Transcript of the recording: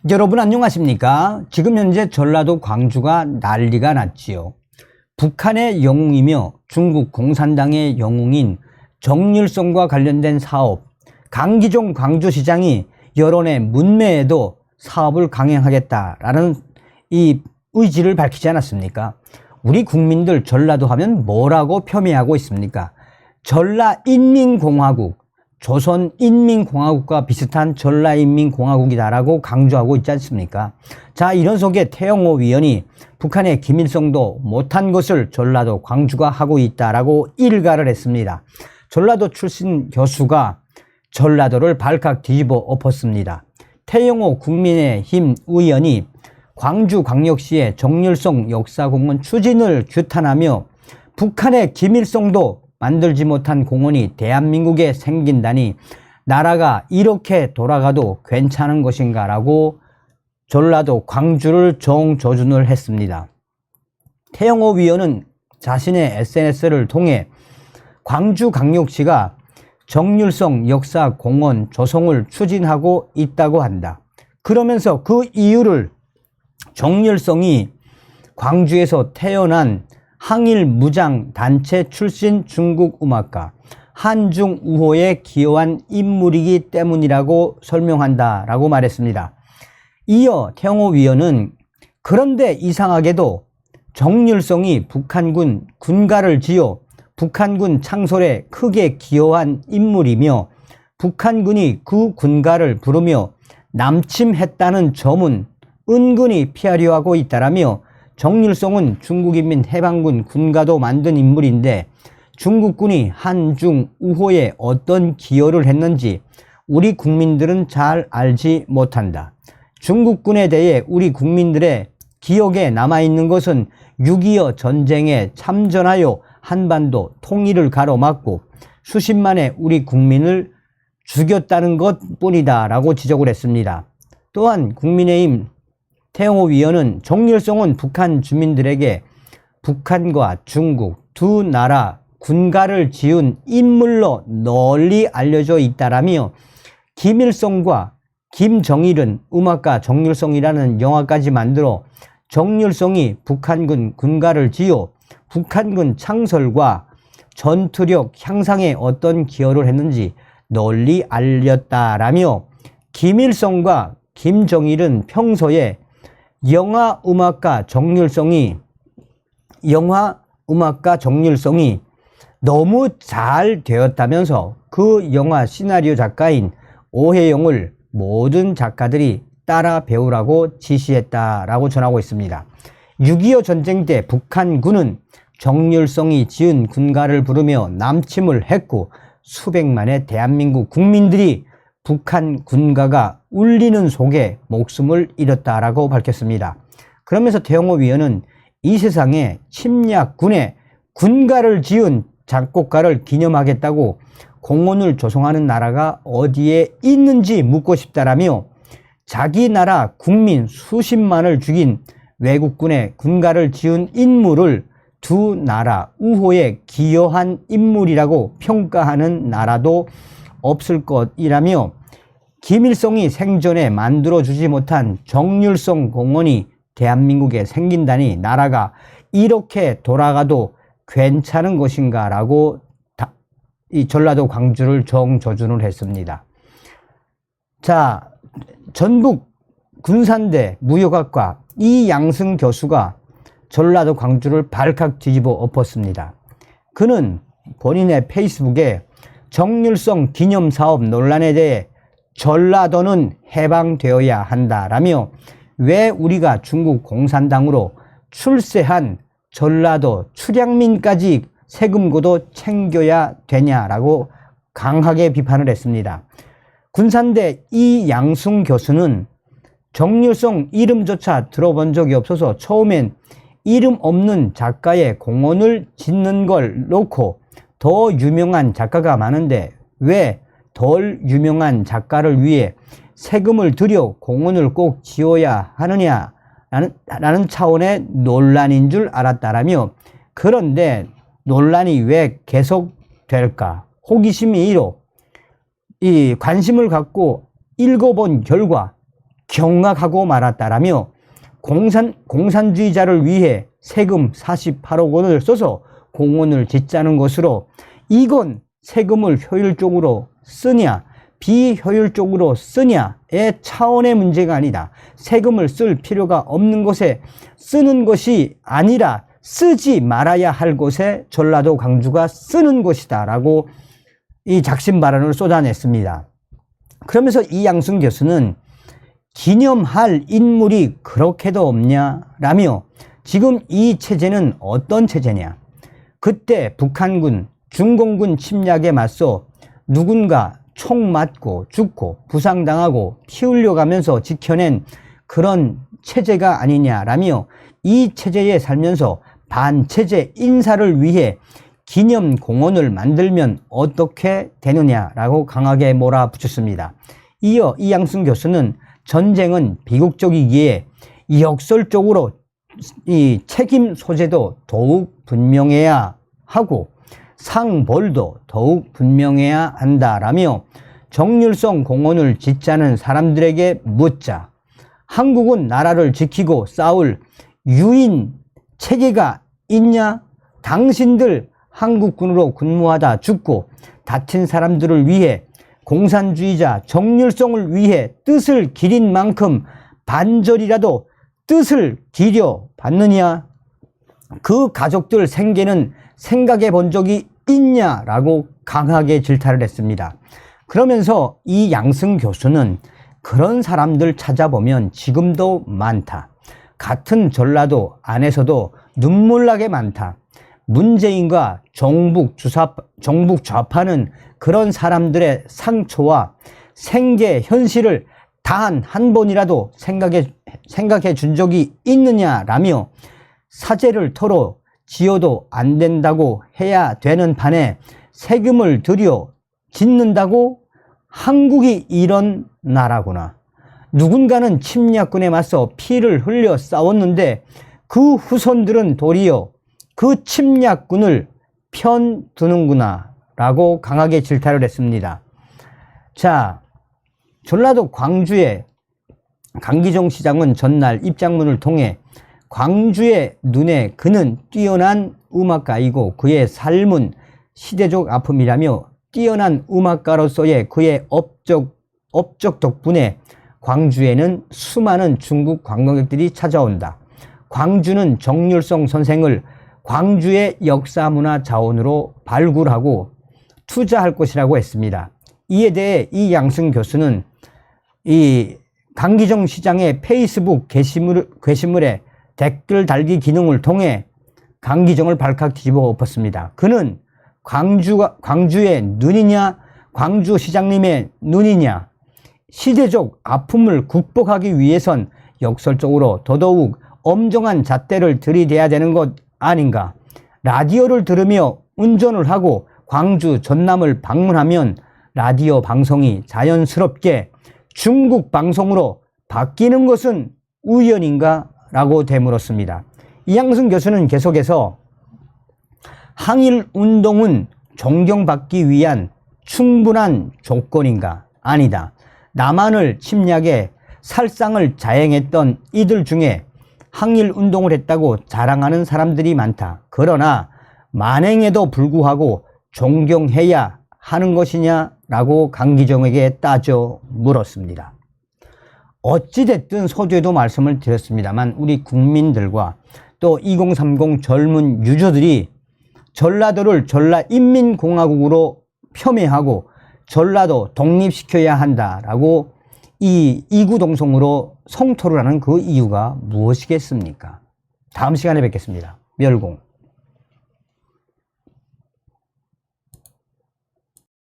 여러분 안녕하십니까? 지금 현재 전라도 광주가 난리가 났지요. 북한의 영웅이며 중국 공산당의 영웅인 정일성과 관련된 사업, 강기종 광주시장이 여론의 문매에도 사업을 강행하겠다라는 이 의지를 밝히지 않았습니까? 우리 국민들 전라도 하면 뭐라고 폄훼하고 있습니까? 전라인민공화국, 조선인민공화국과 비슷한 전라인민공화국이다라고 강조하고 있지 않습니까? 자, 이런 속에 태영호 위원이 북한의 김일성도 못한 것을 전라도 광주가 하고 있다라고 일가를 했습니다. 전라도 출신 교수가 전라도를 발칵 뒤집어 엎었습니다. 태영호 국민의힘 의원이 광주광역시의 정일성 역사공원 추진을 규탄하며 북한의 김일성도 만들지 못한 공원이 대한민국에 생긴다니 나라가 이렇게 돌아가도 괜찮은 것인가 라고 전라도 광주를 정조준을 했습니다. 태영호 위원은 자신의 SNS를 통해 광주광역시가 정일성 역사공원 조성을 추진하고 있다고 한다. 그러면서 그 이유를 정일성이 광주에서 태어난 항일 무장 단체 출신 중국 음악가 한중우호에 기여한 인물이기 때문이라고 설명한다라고 말했습니다. 이어 태영호 위원은 그런데 이상하게도 정일성이 북한군 군가를 지어 북한군 창설에 크게 기여한 인물이며 북한군이 그 군가를 부르며 남침했다는 점은 은근히 피하려 하고 있다라며 정일성은 중국인민해방군 군가도 만든 인물인데 중국군이 한중우호에 어떤 기여를 했는지 우리 국민들은 잘 알지 못한다. 중국군에 대해 우리 국민들의 기억에 남아있는 것은 6.25 전쟁에 참전하여 한반도 통일을 가로막고 수십만의 우리 국민을 죽였다는 것뿐이다 라고 지적을 했습니다. 또한 국민의힘 태영호 위원은 정일성은 북한 주민들에게 북한과 중국 두 나라 군가를 지은 인물로 널리 알려져 있다라며 김일성과 김정일은 음악가 정일성이라는 영화까지 만들어 정일성이 북한군 군가를 지어 북한군 창설과 전투력 향상에 어떤 기여를 했는지 널리 알렸다라며 김일성과 김정일은 평소에 영화 음악가 정일성이 너무 잘 되었다면서 그 영화 시나리오 작가인 오해영을 모든 작가들이 따라 배우라고 지시했다라고 전하고 있습니다. 6.25 전쟁 때 북한군은 정일성이 지은 군가를 부르며 남침을 했고 수백만의 대한민국 국민들이 북한 군가가 울리는 속에 목숨을 잃었다라고 밝혔습니다. 그러면서 태영호 위원은 이 세상에 침략군의 군가를 지은 작곡가를 기념하겠다고 공원을 조성하는 나라가 어디에 있는지 묻고 싶다라며 자기 나라 국민 수십만을 죽인 외국군의 군가를 지은 인물을 두 나라 우호에 기여한 인물이라고 평가하는 나라도 없을 것이라며 김일성이 생전에 만들어주지 못한 정일성 공원이 대한민국에 생긴다니 나라가 이렇게 돌아가도 괜찮은 것인가 라고 이 전라도 광주를 정조준을 했습니다. 자, 전북 군산대 무역학과 이양승 교수가 전라도 광주를 발칵 뒤집어 엎었습니다. 그는 본인의 페이스북에 정일성 기념사업 논란에 대해 전라도는 해방되어야 한다라며 왜 우리가 중국 공산당으로 출세한 전라도 출향민까지 세금고도 챙겨야 되냐라고 강하게 비판을 했습니다. 군산대 이양승 교수는 정일성 이름조차 들어본 적이 없어서 처음엔 이름 없는 작가의 공원을 짓는 걸 놓고 더 유명한 작가가 많은데 왜 덜 유명한 작가를 위해 세금을 들여 공원을 꼭 지어야 하느냐라는 차원의 논란인 줄 알았다라며 그런데 논란이 왜 계속될까? 호기심이 이 관심을 갖고 읽어본 결과 경악하고 말았다라며 공산주의자를 위해 세금 48억 원을 써서 공원을 짓자는 것으로 이건 세금을 효율적으로 쓰냐 비효율적으로 쓰냐의 차원의 문제가 아니다. 세금을 쓸 필요가 없는 곳에 쓰는 것이 아니라 쓰지 말아야 할 곳에 전라도 광주가 쓰는 것이다 라고 이 작심 발언을 쏟아냈습니다. 그러면서 이양순 교수는 기념할 인물이 그렇게도 없냐라며 지금 이 체제는 어떤 체제냐. 그때 북한군, 중공군 침략에 맞서 누군가 총 맞고 죽고 부상당하고 피 흘려가면서 지켜낸 그런 체제가 아니냐라며 이 체제에 살면서 반체제 인사를 위해 기념공원을 만들면 어떻게 되느냐라고 강하게 몰아붙였습니다. 이어 이양순 교수는 전쟁은 비극적이기에 역설적으로 이 책임 소재도 더욱 분명해야 하고 상벌도 더욱 분명해야 한다라며 정률성 공원을 짓자는 사람들에게 묻자. 한국은 나라를 지키고 싸울 유인 체계가 있냐? 당신들 한국군으로 근무하다 죽고 다친 사람들을 위해 공산주의자 정률성을 위해 뜻을 기린 만큼 반절이라도 뜻을 기려 봤느냐? 그 가족들 생계는 생각해 본 적이 있냐라고 강하게 질타를 했습니다. 그러면서 이 양승 교수는 그런 사람들 찾아보면 지금도 많다. 같은 전라도 안에서도 눈물나게 많다. 문재인과 정북 좌파는 그런 사람들의 상처와 생계 현실을 단 한 번이라도 생각해 준 적이 있느냐라며 사죄를 털어 지어도 안 된다고 해야 되는 판에 세금을 들여 짓는다고? 한국이 이런 나라구나. 누군가는 침략군에 맞서 피를 흘려 싸웠는데 그 후손들은 도리어 그 침략군을 편드는구나 라고 강하게 질타를 했습니다. 자, 전라도 광주의 강기정 시장은 전날 입장문을 통해 광주의 눈에 그는 뛰어난 음악가이고 그의 삶은 시대적 아픔이라며 뛰어난 음악가로서의 그의 업적 덕분에 광주에는 수많은 중국 관광객들이 찾아온다. 광주는 정률성 선생을 광주의 역사문화 자원으로 발굴하고 투자할 것이라고 했습니다. 이에 대해 이 양승 교수는 이 강기정 시장의 페이스북 게시물에 댓글 달기 기능을 통해 강기정을 발칵 뒤집어 엎었습니다. 그는 광주의 눈이냐, 광주 시장님의 눈이냐, 시대적 아픔을 극복하기 위해선 역설적으로 더더욱 엄정한 잣대를 들이대야 되는 것 아닌가. 라디오를 들으며 운전을 하고 광주 전남을 방문하면 라디오 방송이 자연스럽게 중국 방송으로 바뀌는 것은 우연인가? 라고 되물었습니다. 이양승 교수는 계속해서 항일운동은 존경받기 위한 충분한 조건인가? 아니다. 남한을 침략해 살상을 자행했던 이들 중에 항일운동을 했다고 자랑하는 사람들이 많다. 그러나 만행에도 불구하고 존경해야 하는 것이냐라고 강기정에게 따져 물었습니다. 어찌됐든 서두에도 말씀을 드렸습니다만 우리 국민들과 또 2030 젊은 유저들이 전라도를 전라인민공화국으로 폄훼하고 전라도 독립시켜야 한다라고 이 이구동성으로 성토를 하는 그 이유가 무엇이겠습니까? 다음 시간에 뵙겠습니다. 멸공.